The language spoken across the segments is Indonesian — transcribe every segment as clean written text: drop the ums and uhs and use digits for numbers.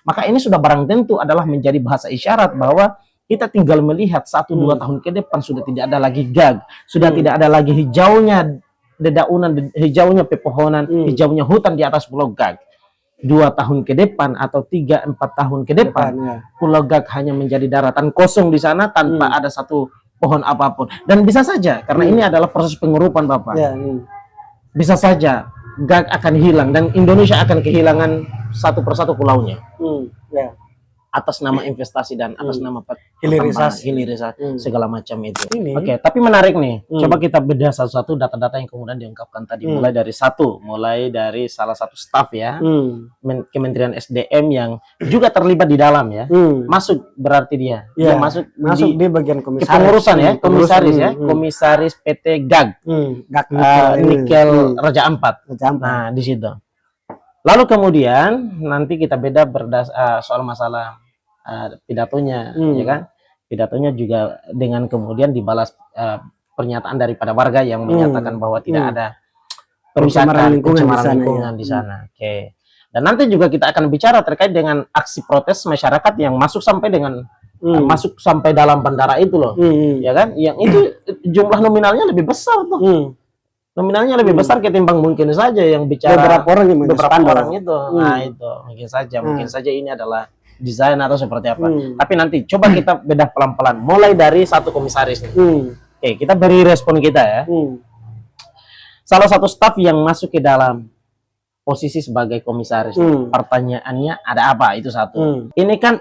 Maka ini sudah barang tentu adalah menjadi bahasa isyarat bahwa kita tinggal melihat 1-2 tahun ke depan sudah tidak ada lagi gag, sudah tidak ada lagi hijaunya dedaunan, hijaunya pepohonan, hijaunya hutan di atas Pulau Gag. 2 tahun ke depan atau 3-4 tahun ke depan, Pulau Gag hanya menjadi daratan kosong di sana tanpa ada satu pohon apapun. Dan bisa saja karena ini adalah proses pengurupan, Bapak. Bisa saja Gag akan hilang dan Indonesia akan kehilangan satu persatu pulaunya. Atas nama investasi dan atas nama hilirisasi segala macam itu. Oke, tapi menarik nih. Coba kita bedah satu-satu data-data yang kemudian diungkapkan tadi. Mulai dari salah satu staf ya, Kementerian SDM yang juga terlibat di dalam ya. Masuk berarti dia masuk di bagian komisaris. Kepengurusan ya, komisaris PT Gag. Nikel Raja Ampat. Nah, di situ. Lalu kemudian nanti kita beda soal masalah pidatonya, ya kan? Pidatonya juga dengan kemudian dibalas pernyataan daripada warga yang menyatakan bahwa tidak ada pencemaran lingkungan di sana. Oke. Dan nanti juga kita akan bicara terkait dengan aksi protes masyarakat yang masuk sampai dengan masuk sampai dalam bandara itu loh, ya kan? Yang itu jumlah nominalnya lebih besar tuh. Nominalnya lebih besar ketimbang mungkin saja yang bicara beberapa orang itu. Nah, itu mungkin saja ini adalah desain atau seperti apa. Tapi nanti coba kita bedah pelan-pelan mulai dari satu komisaris nih. Oke, kita beri respon kita ya. Salah satu staf yang masuk ke dalam posisi sebagai komisaris. Pertanyaannya ada apa? Itu satu. Ini kan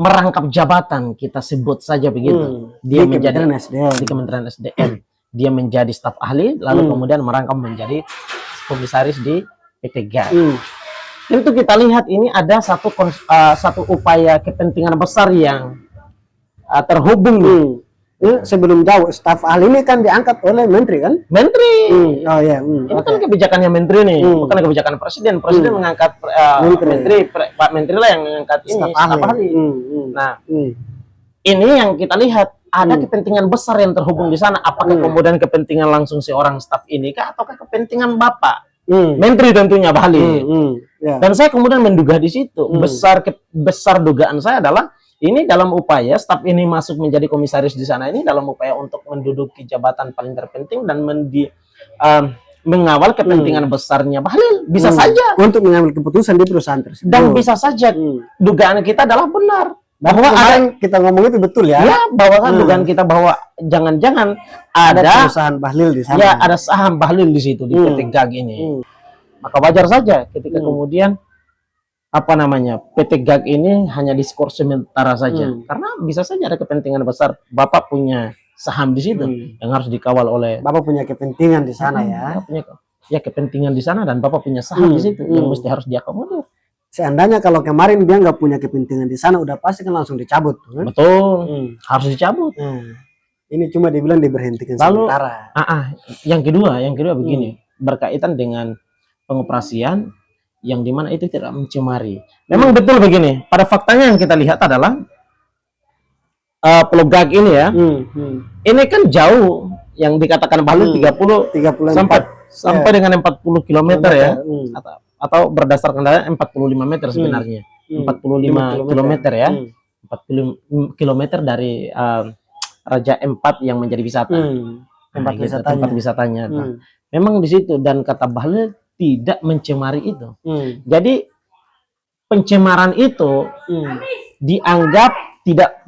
merangkap jabatan, kita sebut saja begitu. Dia menjadi di Kementerian SDM. Dia menjadi staf ahli, lalu kemudian merangkap menjadi komisaris di PT GAG. Tentu kita lihat ini ada satu upaya kepentingan besar yang terhubung. Sebelum jauh, staf ahli ini kan diangkat oleh menteri kan? Menteri. Oh ya. Ini kan kebijakannya menteri nih, bukan kebijakan presiden. Presiden mengangkat menteri, Pak Menteri lah yang mengangkat ini staf ahli. Nah, ini yang kita lihat. Ada kepentingan besar yang terhubung di sana. Apakah kemudian kepentingan langsung seorang staf ini kah, ataukah kepentingan Bapak Menteri tentunya Bali? Dan saya kemudian menduga di situ. Besar dugaan saya adalah ini dalam upaya staf ini masuk menjadi komisaris di sana ini dalam upaya untuk menduduki jabatan paling terpenting dan mengawal kepentingan besarnya Bahlil. Bisa saja untuk mengambil keputusan di perusahaan tersebut. Dan bisa saja dugaan kita adalah benar. Bahwa kita ngomong itu betul ya. Ya, bahwa kan dugaan kita bahwa jangan-jangan ada perusahaan Bahlil di sana. Ya, ada saham Bahlil di situ di PT GAG ini. Maka wajar saja ketika kemudian PT GAG ini hanya diskor sementara saja. Karena bisa saja ada kepentingan besar. Bapak punya saham di situ yang harus dikawal oleh Bapak punya kepentingan di sana ya. Punya kepentingan di sana dan Bapak punya saham di situ yang mesti harus diakomodir. Seandainya kalau kemarin dia nggak punya kepentingan di sana, udah pasti kan langsung dicabut, kan? Betul, harus dicabut. Ini cuma dibilang diberhentikan sementara. Yang kedua begini, berkaitan dengan pengoperasian yang dimana itu tidak mencemari. Memang betul begini. Pada faktanya yang kita lihat adalah Pulau Gag ini ya, ini kan jauh yang dikatakan Bahlil 30 sampai dengan 40 km ya. Atau berdasarkan data 45 meter sebenarnya. 45 km ya. 40 km dari Raja Ampat yang menjadi wisata. Tempat wisatanya. Memang di situ, dan kata Bahlil tidak mencemari itu. Jadi pencemaran itu dianggap tidak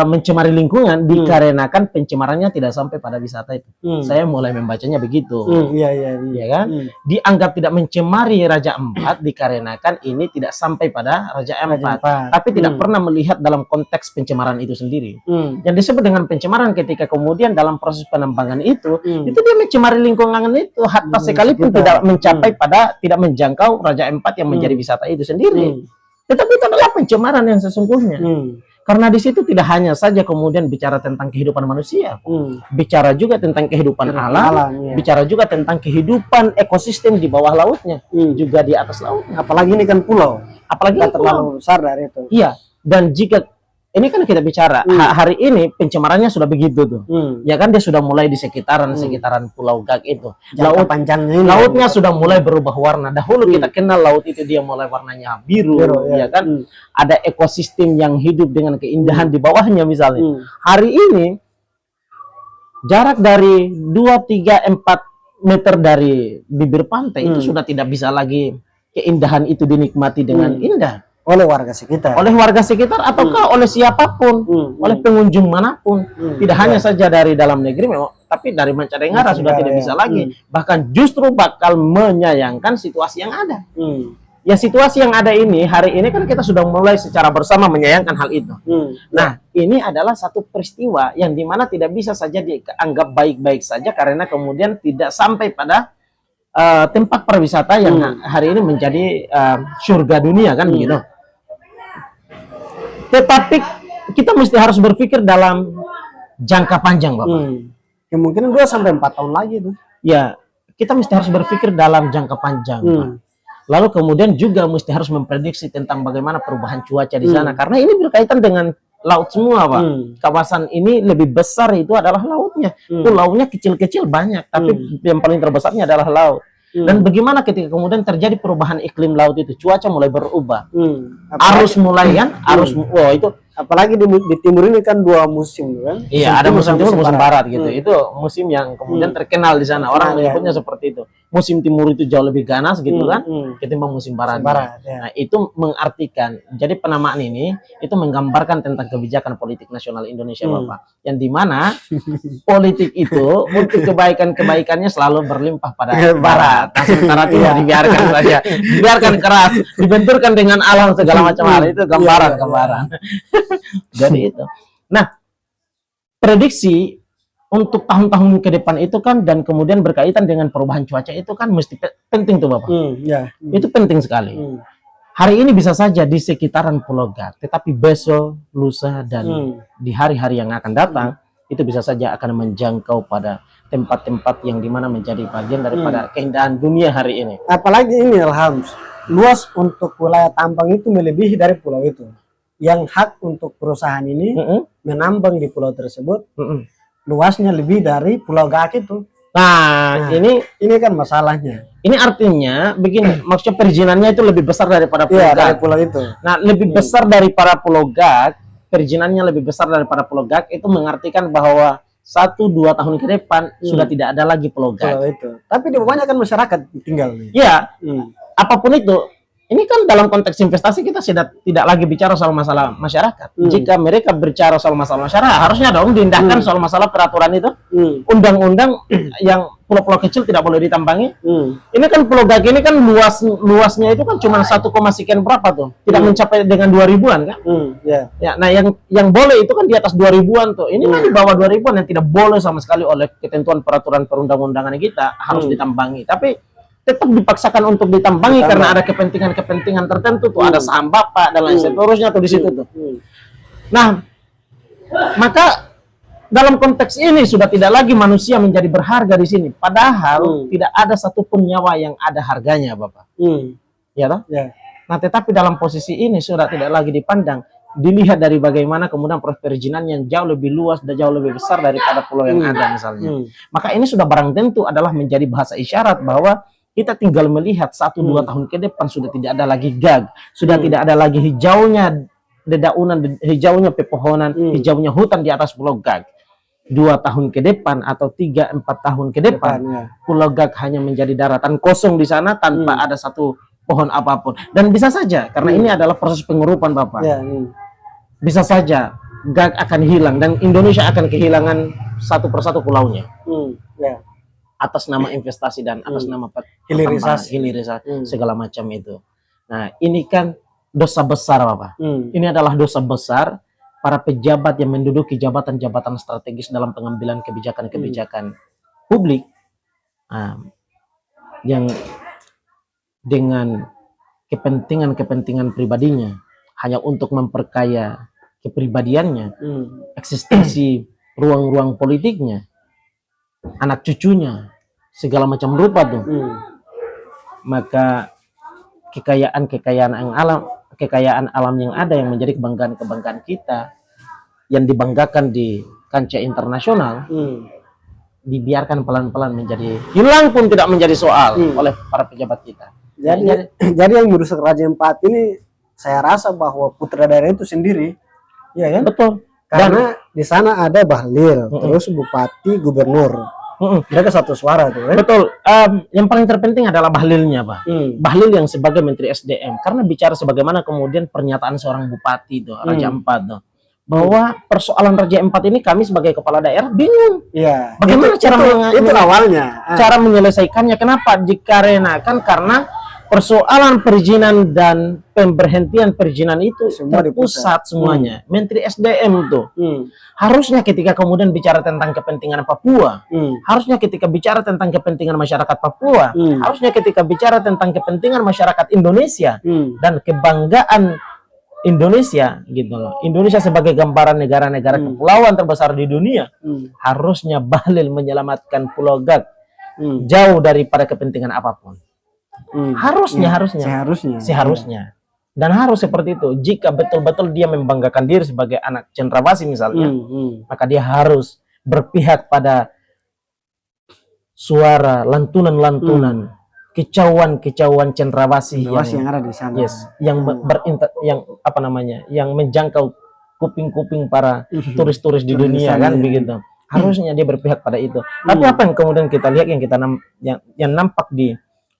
mencemari lingkungan dikarenakan pencemarannya tidak sampai pada wisata itu. Saya mulai membacanya begitu. Iya kan? Dianggap tidak mencemari Raja Ampat dikarenakan ini tidak sampai pada Raja Ampat. Tapi tidak pernah melihat dalam konteks pencemaran itu sendiri. Yang disebut dengan pencemaran ketika kemudian dalam proses penambangan itu dia mencemari lingkungan itu hatta sekalipun tidak mencapai tidak menjangkau Raja Ampat yang menjadi wisata itu sendiri. Tetapi itu adalah pencemaran yang sesungguhnya. Karena di situ tidak hanya saja kemudian bicara tentang kehidupan manusia, bicara juga tentang kehidupan alam, bicara juga tentang kehidupan ekosistem di bawah lautnya, juga di atas lautnya. Apalagi ini kan pulau, apalagi terlalu besar dari itu. Iya, dan jika ini kan kita bicara hari ini pencemarannya sudah begitu tuh. Ya kan dia sudah mulai di sekitaran Pulau Gag itu. Lautnya sudah mulai berubah warna. Dahulu kita kenal laut itu dia mulai warnanya biru, ya kan? Ada ekosistem yang hidup dengan keindahan di bawahnya misalnya. Hari ini jarak dari 2, 3, 4 meter dari bibir pantai itu sudah tidak bisa lagi keindahan itu dinikmati dengan indah oleh warga sekitar, ataukah oleh siapapun, oleh pengunjung manapun, tidak hanya saja dari dalam negeri memang, tapi dari mancanegara sudah tidak bisa lagi, bahkan justru bakal menyayangkan situasi yang ada. Ya situasi yang ada ini hari ini kan kita sudah mulai secara bersama menyayangkan hal itu. Nah ini adalah satu peristiwa yang dimana tidak bisa saja dianggap baik-baik saja karena kemudian tidak sampai pada tempat pariwisata yang hari ini menjadi surga dunia kan begitu. Tetapi kita mesti harus berpikir dalam jangka panjang, Bapak. Mungkin 2-4 tahun lagi tuh. Ya, kita mesti harus berpikir dalam jangka panjang. Lalu kemudian juga mesti harus memprediksi tentang bagaimana perubahan cuaca di sana. Karena ini berkaitan dengan laut semua, Pak. Kawasan ini lebih besar itu adalah lautnya. Pulaunya kecil-kecil banyak, tapi yang paling terbesarnya adalah laut. Dan bagaimana ketika kemudian terjadi perubahan iklim laut itu, cuaca mulai berubah, arus mulai kan, itu apalagi di timur ini kan 2 musim kan? Iya, ada musim timur, musim barat gitu. Itu musim yang kemudian terkenal di sana. Orang menyebutnya seperti itu. Musim timur itu jauh lebih ganas gitu kan, ketimbang musim barat. Nah, itu mengartikan. Jadi penamaan ini itu menggambarkan tentang kebijakan politik nasional Indonesia, Bapak. Yang dimana politik itu untuk kebaikannya selalu berlimpah pada barat. Nah, sementara itu dibiarkan saja, dibiarkan keras, dibenturkan dengan alam segala macam hal itu gambaran. Jadi itu. Nah, prediksi untuk tahun-tahun ke depan itu kan dan kemudian berkaitan dengan perubahan cuaca itu kan mesti penting tuh Bapak. Itu penting sekali. Hari ini bisa saja di sekitaran Pulau Gad, tetapi besok, lusa dan di hari-hari yang akan datang itu bisa saja akan menjangkau pada tempat-tempat yang dimana menjadi bagian daripada keindahan dunia hari ini. Apalagi ini Ilham, luas untuk wilayah tambang itu melebihi dari pulau itu. Yang hak untuk perusahaan ini menambang di pulau tersebut luasnya lebih dari Pulau Gak itu. Nah, ini kan masalahnya. Ini artinya begini, maksudnya perizinannya itu lebih besar daripada Pulau Gak. Dari pulau itu. Nah, lebih besar daripada Pulau Gak, perizinannya lebih besar daripada Pulau Gak itu mengartikan bahwa 1-2 tahun ke depan sudah tidak ada lagi Pulau Gak. Pulau itu. Tapi di bawahnya kan masyarakat tinggal. Iya. Apapun itu. Ini kan dalam konteks investasi kita tidak lagi bicara soal masalah masyarakat. Jika mereka bicara soal masalah masyarakat, harusnya dong diindahkan soal masalah peraturan itu. Undang-undang yang pulau-pulau kecil tidak boleh ditambangi. Ini kan Pulau Gag ini kan luasnya itu kan cuma 1, sekian berapa tuh. Tidak mencapai dengan 2000-an kan? Ya, nah yang boleh itu kan di atas 2000-an tuh. Ini kan di bawah 2000-an yang tidak boleh sama sekali oleh ketentuan peraturan perundang-undangan kita harus ditambangi. Tapi tetap dipaksakan untuk ditambangi karena ada kepentingan tertentu tuh, ada saham bapak dan lain seterusnya tuh di situ tuh. Nah, maka dalam konteks ini sudah tidak lagi manusia menjadi berharga di sini. Padahal tidak ada satupun nyawa yang ada harganya, Bapak. Ya toh? Nah, tetapi dalam posisi ini sudah tidak lagi dipandang. Dilihat dari bagaimana kemudian proses perizinan yang jauh lebih luas dan jauh lebih besar daripada pulau yang ada misalnya. Maka ini sudah barang tentu adalah menjadi bahasa isyarat bahwa kita tinggal melihat 1-2 tahun ke depan sudah tidak ada lagi gag, sudah tidak ada lagi hijaunya dedaunan, hijaunya pepohonan, hijaunya hutan di atas Pulau Gag. 2 tahun ke depan atau 3-4 tahun ke depan, Pulau Gag hanya menjadi daratan kosong di sana tanpa ada satu pohon apapun. Dan bisa saja karena ini adalah proses pengurupan, Bapak. Bisa saja Gag akan hilang dan Indonesia akan kehilangan satu persatu pulaunya. Atas nama investasi dan atas nama hilirisasi segala macam itu. Nah, ini kan dosa besar, Bapak. Ini adalah dosa besar para pejabat yang menduduki jabatan-jabatan strategis dalam pengambilan kebijakan-kebijakan publik yang dengan kepentingan-kepentingan pribadinya hanya untuk memperkaya kepribadiannya, eksistensi ruang-ruang politiknya, anak cucunya, segala macam rupa tuh. Maka kekayaan alam yang ada yang menjadi kebanggaan kita yang dibanggakan di kancah internasional dibiarkan pelan-pelan menjadi hilang pun tidak menjadi soal oleh para pejabat kita. Jadi yang merusak Raja Empat ini saya rasa bahwa putra daerah itu sendiri, ya kan? Betul. Karena di sana ada bahlil, terus bupati, gubernur. Mereka satu suara tuh, kan? Betul. Yang paling terpenting adalah bahlilnya, Pak. Bahlil yang sebagai Menteri SDM. Karena bicara sebagaimana kemudian pernyataan seorang bupati itu, Raja Empat tuh, bahwa persoalan Raja Empat ini kami sebagai kepala daerah bingung. Iya. Bagaimana itu awalnya? Cara menyelesaikannya? Kenapa? Dikarenakan karena persoalan perizinan dan pemberhentian perizinan itu Semua terpusat semuanya. Menteri SDM tuh. Harusnya ketika kemudian bicara tentang kepentingan Papua, harusnya ketika bicara tentang kepentingan masyarakat Papua, harusnya ketika bicara tentang kepentingan masyarakat Indonesia dan kebanggaan Indonesia gitu loh. Indonesia sebagai gambaran negara-negara kepulauan terbesar di dunia, harusnya bahlil menyelamatkan Pulau Gag jauh daripada kepentingan apapun. Seharusnya. Dan harus seperti itu. Jika betul-betul dia membanggakan diri sebagai anak cendrawasih misalnya, maka dia harus berpihak pada suara lantunan-lantunan, kicauan-kicauan cendrawasih yang ada di sana. Yes, yang yang menjangkau kuping-kuping para turis-turis di dunia kan begitu. Harusnya dia berpihak pada itu. Tapi apa yang kemudian kita lihat yang nampak di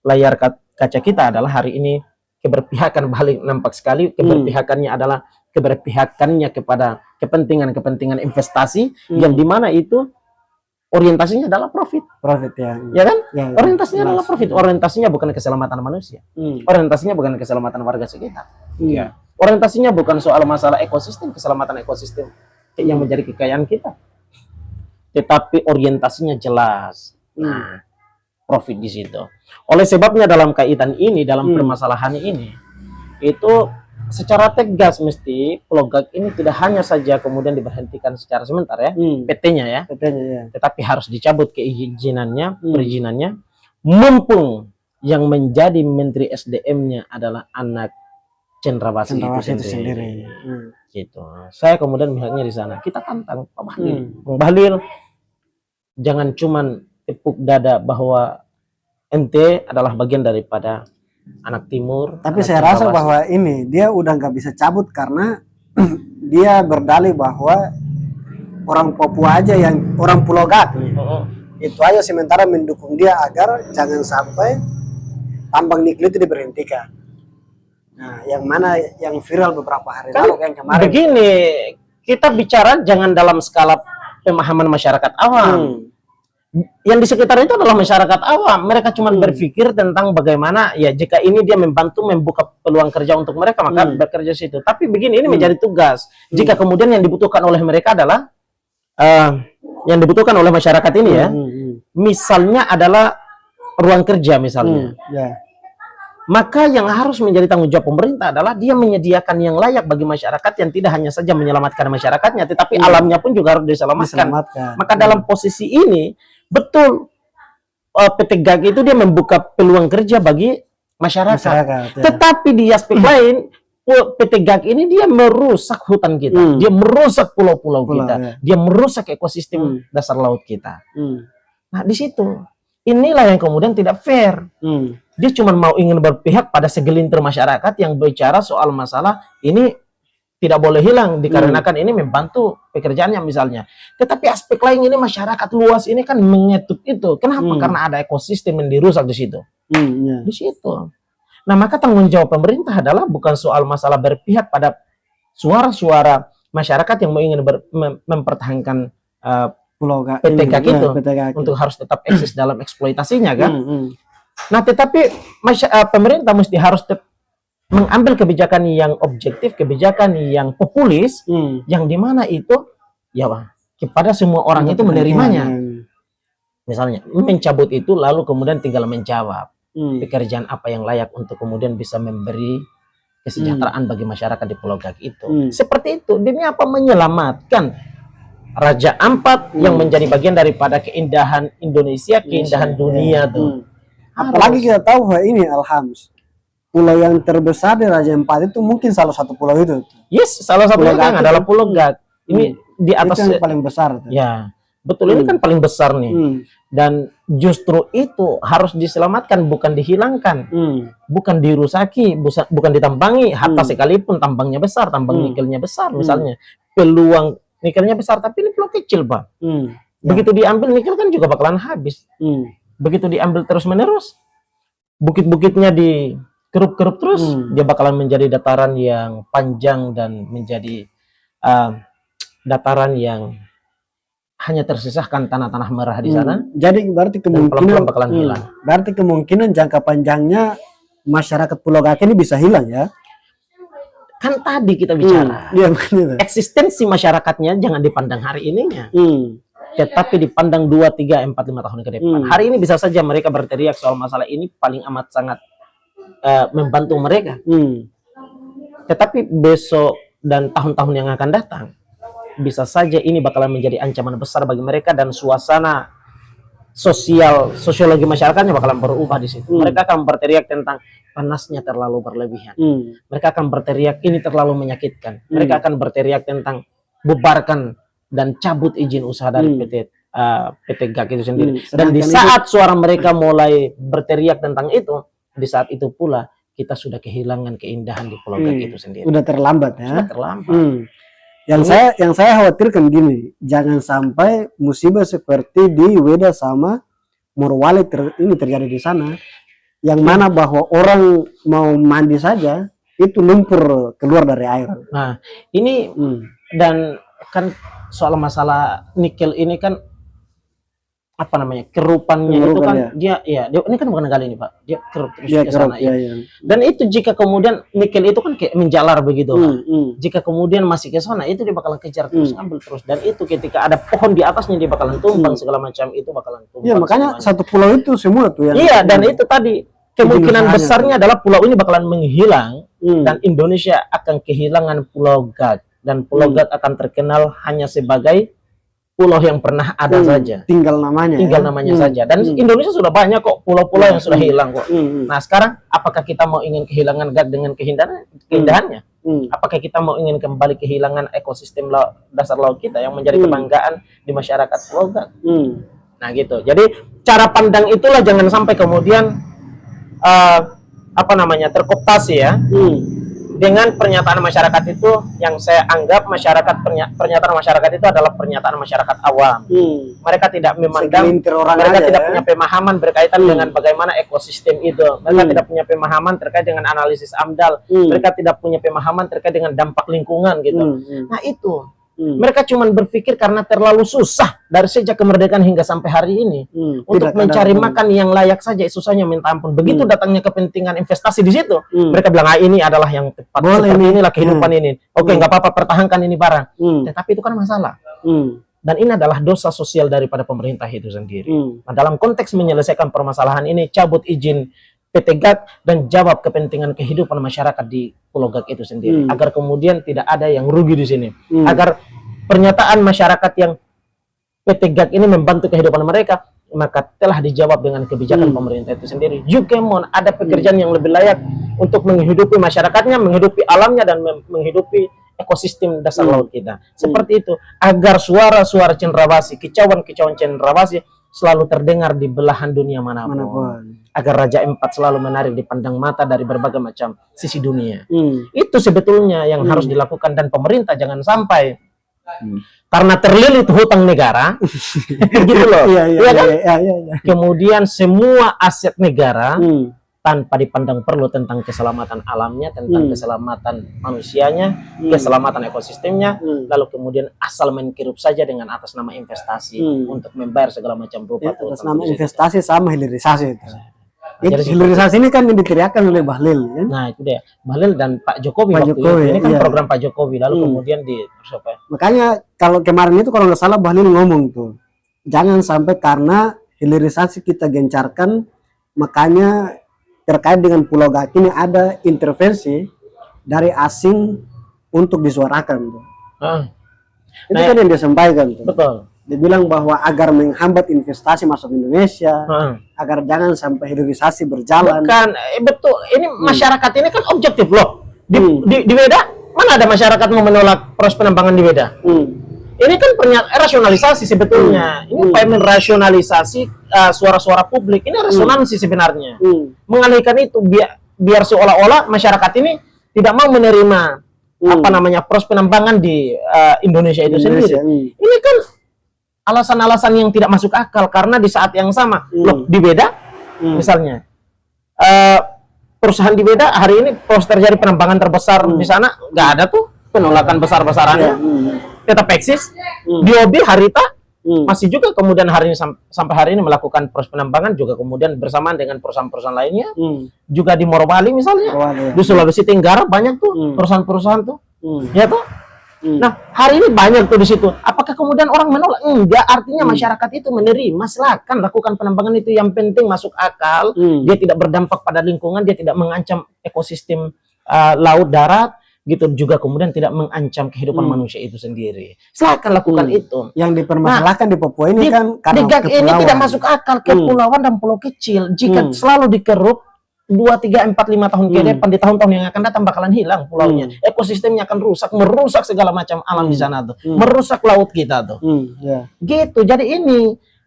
layar kaca kita adalah hari ini keberpihakan balik nampak sekali. Keberpihakannya adalah keberpihakannya kepada kepentingan investasi yang dimana itu orientasinya adalah profit ya kan? Orientasinya adalah profit. Orientasinya bukan keselamatan manusia, orientasinya bukan keselamatan warga sekitar, orientasinya bukan soal masalah ekosistem, keselamatan ekosistem yang menjadi kekayaan kita, tetapi orientasinya jelas. Profit di situ. Oleh sebabnya dalam kaitan ini, dalam permasalahan ini, itu secara tegas mesti Pulau Gag ini tidak hanya saja kemudian diberhentikan secara sementara ya, PT-nya ya, tetapi harus dicabut perizinannya, mumpung yang menjadi Menteri SDM-nya adalah anak cendrawasih itu sendiri. Gitu. Saya kemudian melihatnya di sana. Kita tantang Pak Bahlil. Bang Bahlil, jangan cuman tepuk dada bahwa ente adalah bagian daripada anak timur. Tapi saya rasa bahwa ini dia udah nggak bisa cabut karena dia berdalih bahwa orang Papua aja yang orang Pulau Gag itu aja sementara mendukung dia agar jangan sampai tambang nikel itu diberhentikan. Nah, yang mana yang viral beberapa hari lalu yang kemarin. Begini, kita bicara jangan dalam skala pemahaman masyarakat awam. Yang di sekitar itu adalah masyarakat awam. Mereka cuma berpikir tentang bagaimana ya jika ini dia membantu membuka peluang kerja untuk mereka maka bekerja situ. Tapi begini, ini menjadi tugas. Jika kemudian yang dibutuhkan oleh mereka adalah yang dibutuhkan oleh masyarakat ini ya, misalnya adalah ruang kerja misalnya. Maka yang harus menjadi tanggung jawab pemerintah adalah dia menyediakan yang layak bagi masyarakat yang tidak hanya saja menyelamatkan masyarakatnya, tetapi alamnya pun juga harus diselamatkan. Maka dalam posisi ini betul PT Gag itu dia membuka peluang kerja bagi masyarakat. Tetapi di aspek lain PT Gag ini dia merusak hutan kita, dia merusak pulau-pulau kita, dia merusak ekosistem dasar laut kita. Nah di situ inilah yang kemudian tidak fair. Dia cuma mau ingin berpihak pada segelintir masyarakat yang bicara soal masalah ini tidak boleh hilang dikarenakan ini membantu pekerjaannya misalnya. Tetapi aspek lain ini masyarakat luas ini kan mengetuk itu. Kenapa? Karena ada ekosistem yang dirusak di situ. Di situ. Nah, maka tanggung jawab pemerintah adalah bukan soal masalah berpihak pada suara-suara masyarakat yang ingin mempertahankan PT Gag itu untuk harus tetap eksis dalam eksploitasinya kan. Nah, tetapi pemerintah mesti harus mengambil kebijakan yang objektif, kebijakan yang populis, yang dimana itu ya kepada semua orang itu menerimanya. Misalnya mencabut itu lalu kemudian tinggal menjawab pekerjaan apa yang layak untuk kemudian bisa memberi kesejahteraan bagi masyarakat di Pulau Gag itu. Seperti itu, demi apa? Menyelamatkan Raja Ampat yang menjadi bagian daripada keindahan Indonesia, keindahan dunia tuh. Apalagi kita tahu bahwa ini Alhams, pulau yang terbesar di Raja Ampat itu mungkin salah satu pulau itu. Yes, salah satu yang adalah Pulau Gag. Ini di atas itu yang paling besar tuh. ya. Betul, ini kan paling besar nih. Dan justru itu harus diselamatkan, bukan dihilangkan. Bukan dirusaki, bukan ditambangi. Hatta sekalipun tambangnya besar, tambang nikelnya besar misalnya. Peluang nikelnya besar, tapi ini peluang kecil, Pak. Begitu diambil, nikel kan juga bakalan habis. Begitu diambil terus-menerus, bukit-bukitnya dikeruk-keruk terus, dia bakalan menjadi dataran yang panjang dan menjadi dataran yang hanya tersisahkan tanah-tanah merah di sana. Jadi berarti kemungkinan bakalan hilang. Berarti kemungkinan jangka panjangnya masyarakat Pulau Gake ini bisa hilang ya. Kan tadi kita bicara. Eksistensi masyarakatnya jangan dipandang hari ininya. Tetapi dipandang 2, 3, 4, 5 tahun ke depan. Hari ini bisa saja mereka berteriak soal masalah ini paling amat sangat membantu mereka. Tetapi besok dan tahun-tahun yang akan datang, bisa saja ini bakalan menjadi ancaman besar bagi mereka dan suasana sosiologi masyarakatnya bakalan berubah di situ. Mereka akan berteriak tentang panasnya terlalu berlebihan. Mereka akan berteriak ini terlalu menyakitkan. Mereka akan berteriak tentang bubarkan dan cabut izin usaha dari PT GAK itu sendiri. Dan di saat suara mereka mulai berteriak tentang itu, di saat itu pula kita sudah kehilangan keindahan di Pulau GAK itu sendiri. Udah terlambat ya. Sudah terlambat. Yang saya khawatirkan gini, jangan sampai musibah seperti di Weda sama Morowali ini terjadi di sana, yang mana bahwa orang mau mandi saja itu lumpur keluar dari air. Nah, ini dan kan soal masalah nikel ini kan apa namanya, kerupannya itu kan dia ini kan bukan kali ini, Pak, dia kerup terus ke sana ya. Dan itu jika kemudian nikel itu kan kayak menjalar begitu, jika kemudian masih ke sana itu dia bakalan kejar terus, ambil terus, dan itu ketika ada pohon di atasnya dia bakalan tumbang segala macam, itu bakalan tumbang. Iya, makanya semuanya. Satu pulau itu semua tuh ya. Iya, dan itu tadi kemungkinan besarnya adalah pulau ini bakalan menghilang dan Indonesia akan kehilangan Pulau GAK, dan Pulau GAK akan terkenal hanya sebagai pulau yang pernah ada saja, tinggal namanya saja. Dan Indonesia sudah banyak kok pulau-pulau yang sudah hilang kok. Nah sekarang apakah kita mau ingin kehilangan GAK dengan keindahannya? Apakah kita mau ingin kembali kehilangan ekosistem dasar laut kita yang menjadi kebanggaan di masyarakat Pulau GAK? Nah gitu. Jadi cara pandang itulah jangan sampai kemudian terkooptasi ya. Dengan pernyataan masyarakat itu, yang saya anggap pernyataan masyarakat itu adalah pernyataan masyarakat awam. Mereka tidak memandang, mereka tidak punya pemahaman berkaitan dengan bagaimana ekosistem itu. Mereka tidak punya pemahaman terkait dengan analisis AMDAL. Mereka tidak punya pemahaman terkait dengan dampak lingkungan gitu. Nah itu, mereka cuma berpikir karena terlalu susah dari sejak kemerdekaan hingga sampai hari ini untuk mencari makan yang layak saja, susahnya minta ampun. Begitu datangnya kepentingan investasi di situ, mereka bilang ini adalah yang tepat, seperti inilah kehidupan ini. Oke, nggak apa-apa, pertahankan ini barang. Tetapi itu kan masalah. Dan ini adalah dosa sosial daripada pemerintah itu sendiri. Nah, dalam konteks menyelesaikan permasalahan ini, cabut izin PT GAK dan jawab kepentingan kehidupan masyarakat di Pulau GAK itu sendiri, agar kemudian tidak ada yang rugi di sini, agar pernyataan masyarakat yang PT GAK ini membantu kehidupan mereka, maka telah dijawab dengan kebijakan pemerintah itu sendiri. Jukemon ada pekerjaan yang lebih layak untuk menghidupi masyarakatnya, menghidupi alamnya, dan menghidupi ekosistem dasar laut kita. Seperti itu, agar suara-suara cendrawasih, kicauan-kicauan cendrawasih selalu terdengar di belahan dunia manapun. Agar Raja Empat selalu menarik dipandang mata dari berbagai macam sisi dunia. Itu sebetulnya yang harus dilakukan, dan pemerintah jangan sampai karena terlilit hutang negara gitu loh. Kemudian semua aset negara tanpa dipandang perlu tentang keselamatan alamnya, tentang keselamatan manusianya, keselamatan ekosistemnya, lalu kemudian asal mengkirup saja dengan atas nama investasi untuk membayar segala macam rupa atas nama investasi sama hilirisasi itu. Hilirisasi ini kan yang diteriakkan oleh Bahlil ya? Nah itu dia, Bahlil dan Pak Jokowi waktu itu. Ini kan program Pak Jokowi, lalu kemudian makanya kalau kemarin itu kalau nggak salah Bahlil ngomong tuh, jangan sampai karena hilirisasi kita gencarkan, makanya terkait dengan Pulau GAK ini ada intervensi dari asing untuk disuarakan tuh. Itu kan yang dia sampaikan tuh. Betul. Dia bilang bahwa agar menghambat investasi masuk Indonesia, agar jangan sampai hilirisasi berjalan. Bukan, betul. Ini masyarakat ini kan objektif loh. Di Weda Mana ada masyarakat mau menolak proses penambangan di Beda? Ini kan rasionalisasi sebetulnya. Ini upaya merasionalisasi suara-suara publik. Ini resonansi sebenarnya. Mengalihkan itu biar seolah-olah masyarakat ini tidak mau menerima apa namanya proses penambangan di Indonesia itu sendiri. Ini kan alasan-alasan yang tidak masuk akal karena di saat yang sama loh, di Beda misalnya perusahaan di Beda hari ini proses terjadi penambangan terbesar di sana, nggak ada tuh penolakan besar-besarannya. Tetap eksis. Biobi Harita masih juga kemudian hari ini sampai hari ini melakukan proses penambangan juga kemudian bersamaan dengan perusahaan-perusahaan lainnya. Juga di Morowali misalnya, di Sulawesi Tenggara banyak tuh perusahaan-perusahaan tuh. Ya tuh. Nah, hari ini banyak tuh di situ. Apakah kemudian orang menolak? Enggak, artinya masyarakat itu menerima, silakan lakukan penambangan itu, yang penting masuk akal, dia tidak berdampak pada lingkungan, dia tidak mengancam ekosistem laut darat, gitu, juga kemudian tidak mengancam kehidupan manusia itu sendiri. Silakan lakukan itu. Yang dipermasalahkan di Papua ini kan karena Gag ini tidak masuk akal, kepulauan dan pulau kecil. Jika selalu dikeruk 2, 3, 4, 5 tahun ke depan, di tahun-tahun yang akan datang bakalan hilang pulaunya. Ekosistemnya akan rusak, merusak segala macam alam di sana tuh. Merusak laut kita tuh. Gitu.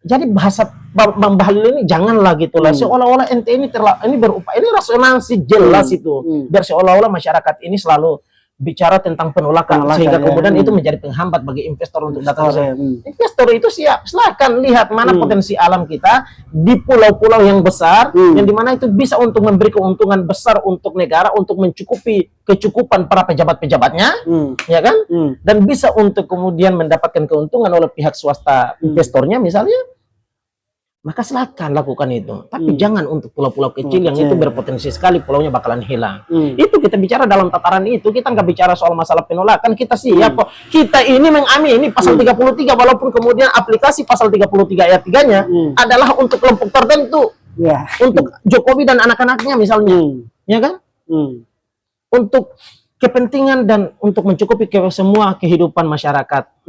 Jadi bahasa Bang Bahlil ini janganlah gitu lah. Seolah-olah ente ini berupaya, ini resonansi jelas itu. Biar seolah-olah masyarakat ini selalu bicara tentang penolakan sehingga kemudian itu menjadi penghambat bagi investor untuk datang. Investor itu siap, silakan lihat mana potensi alam kita di pulau-pulau yang besar, yang dimana itu bisa untuk memberi keuntungan besar untuk negara, untuk mencukupi kecukupan para pejabat-pejabatnya, ya kan? Dan bisa untuk kemudian mendapatkan keuntungan oleh pihak swasta investornya misalnya. Maka silakan lakukan itu. Tapi jangan untuk pulau-pulau kecil yang itu berpotensi sekali pulaunya bakalan hilang. Itu kita bicara dalam tataran itu, kita nggak bicara soal masalah penolakan, kita siap kok. Kita ini mengamini pasal 33, walaupun kemudian aplikasi pasal 33 ayat 3-nya adalah untuk kelompok tertentu. Untuk Jokowi dan anak-anaknya misalnya. Ya kan? Untuk kepentingan dan untuk mencukupi semua kehidupan masyarakat,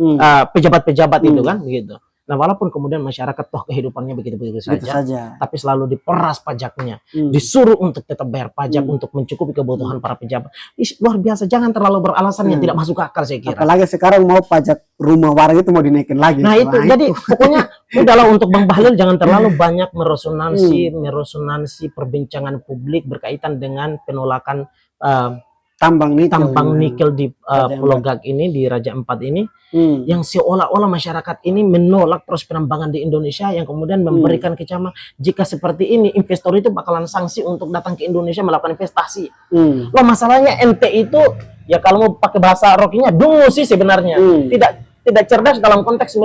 pejabat-pejabat itu kan, begitu. Nah, walaupun kemudian masyarakat toh kehidupannya begitu-begitu saja, tapi selalu diperas pajaknya, disuruh untuk tetap bayar pajak untuk mencukupi kebutuhan para pejabat. Luar biasa, jangan terlalu beralasan yang tidak masuk akal saya kira. Apalagi sekarang mau pajak rumah warga itu mau dinaikin lagi. Nah itu, jadi pokoknya udahlah untuk Bang Bahlil jangan terlalu banyak meresonansi perbincangan publik berkaitan dengan penolakan tambang nikel di Pulau Gag ini, di Raja Ampat ini, yang seolah-olah masyarakat ini menolak proses penambangan di Indonesia, yang kemudian memberikan kecaman jika seperti ini investor itu bakalan sanksi untuk datang ke Indonesia melakukan investasi. Loh, masalahnya ente itu ya kalau mau pakai bahasa rokinya dungu sih sebenarnya, tidak cerdas dalam konteks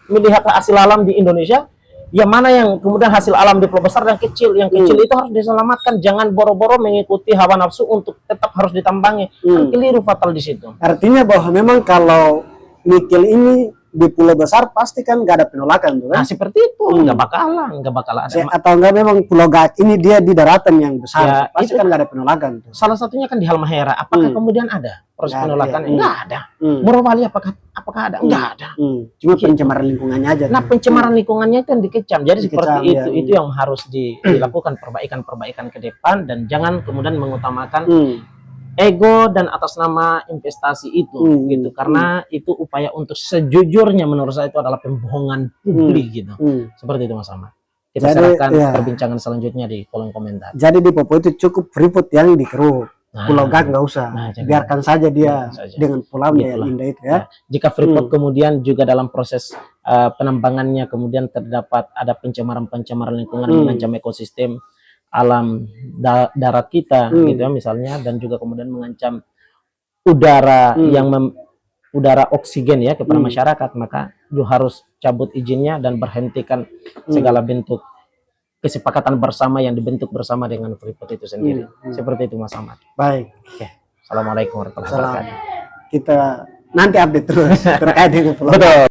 melihat hasil alam di Indonesia. Yang mana yang kemudian hasil alam di pulau besar dan kecil, yang kecil itu harus diselamatkan, jangan boro-boro mengikuti hawa nafsu untuk tetap harus ditambangi. Kan keliru fatal di situ. Artinya bahwa memang kalau nikel ini di pulau besar pasti kan nggak ada penolakan tuh kan? Nah seperti itu, nggak bakalan ada. Atau nggak memang Pulau Gag ini dia di daratan yang besar, ya, pasti kan nggak ada penolakan tuh. Salah satunya kan di Halmahera, apakah kemudian ada proses penolakan? Nggak ada. Morowali apakah ada? Nggak ada. Cuma pencemaran lingkungannya aja. Nah pencemaran lingkungannya itu yang dikecam. Jadi seperti itu yang harus dilakukan perbaikan ke depan, dan jangan kemudian mengutamakan ego dan atas nama investasi itu gitu, karena itu upaya untuk sejujurnya menurut saya itu adalah pembohongan publik gitu. Seperti itu Mas Ahmad. Kita serahkan perbincangan selanjutnya di kolom komentar. Jadi di Papua itu cukup Freeport yang dikeruk. Pulau Gag nggak usah, biarkan saja dia dengan pulaunya yang indah itu ya. Jika Freeport kemudian juga dalam proses penambangannya kemudian terdapat ada pencemaran lingkungan mengancam ekosistem alam darat kita gitu ya misalnya, dan juga kemudian mengancam udara udara oksigen ya kepada masyarakat, maka juga harus cabut izinnya dan berhentikan segala bentuk kesepakatan bersama yang dibentuk bersama dengan Freeport itu sendiri. Seperti itu Mas Ahmad. Baik. Oke. Assalamualaikum warahmatullahi wabarakatuh. Kita nanti update terus terkait dengan pulau. Betul.